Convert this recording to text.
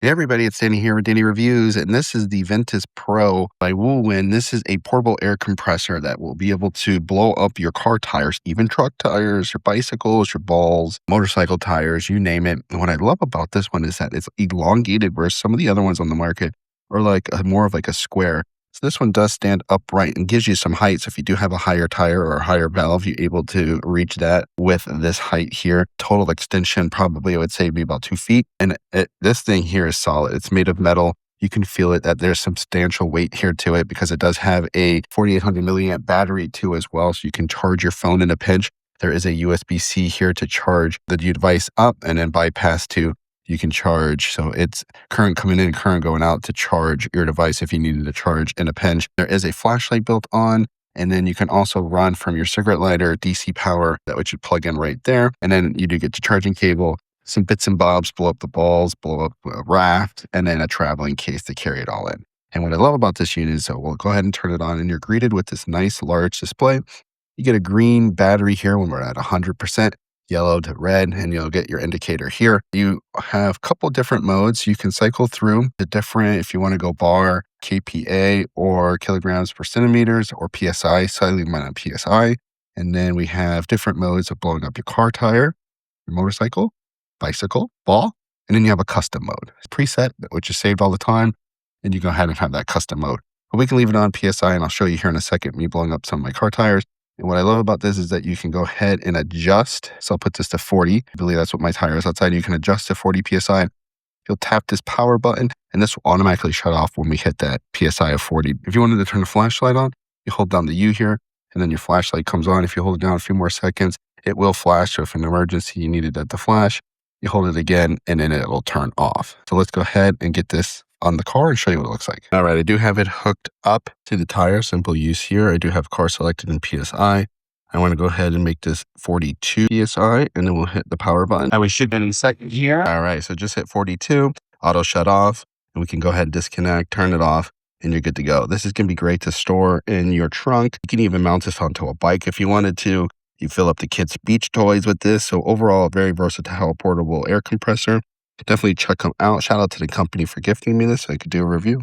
Hey everybody, it's Danny here with Danny Reviews, and this is the Ventus Pro by WuWin. This is a portable air compressor that will be able to blow up your car tires, even truck tires, your bicycles, your balls, motorcycle tires, you name it. And what I love about this one is that it's elongated, whereas some of the other ones on the market are like more of like a square. So this one does stand upright and gives you some height. So if you do have a higher tire or a higher valve, you're able to reach that with this height here. Total extension, probably I would say be about 2 feet. And this thing here is solid. It's made of metal. You can feel it that there's substantial weight here to it because it does have a 4800 milliamp battery too as well. So you can charge your phone in a pinch. There is a USB-C here to charge the device up and then bypass to you can charge. So it's current coming in, current going out to charge your device if you needed to charge in a pinch. There is a flashlight built on, and then you can also run from your cigarette lighter, DC power, that which you plug in right there. And then you do get your charging cable, some bits and bobs, blow up the balls, blow up a raft, and then a traveling case to carry it all in. And what I love about this unit is, so we'll go ahead and turn it on, and you're greeted with this nice large display. You get a green battery here when we're at 100%. Yellow to red, and you'll get your indicator here. You have a couple different modes. You can cycle through the different, if you want to go bar, kPa, or kilograms per centimeters, or PSI, slightly amount on PSI. And then we have different modes of blowing up your car tire, your motorcycle, bicycle, ball, and then you have a custom mode. It's preset, which is saved all the time, and you go ahead and have that custom mode. But we can leave it on PSI, and I'll show you here in a second me blowing up some of my car tires. And what I love about this is that you can go ahead and adjust. So I'll put this to 40. I believe that's what my tire is outside. You can adjust to 40 PSI. You'll tap this power button, and this will automatically shut off when we hit that PSI of 40. If you wanted to turn the flashlight on, you hold down the U here, and then your flashlight comes on. If you hold it down a few more seconds, it will flash. So if in an emergency you needed that to flash, you hold it again, and then it will turn off. So let's go ahead and get this on the car and show you what it looks like. All right, I do have it hooked up to the tire, simple use here. I do have car selected in PSI. I want to go ahead and make this 42 PSI, and then we'll hit the power button. We should be in a second here. All right, so just hit 42, auto shut off, and we can go ahead and disconnect, turn it off, and you're good to go. This is going to be great to store in your trunk. You can even mount this onto a bike if you wanted to. You fill up the kids' beach toys with this. So overall, a very versatile portable air compressor. Definitely check them out. Shout out to the company for gifting me this so I could do a review.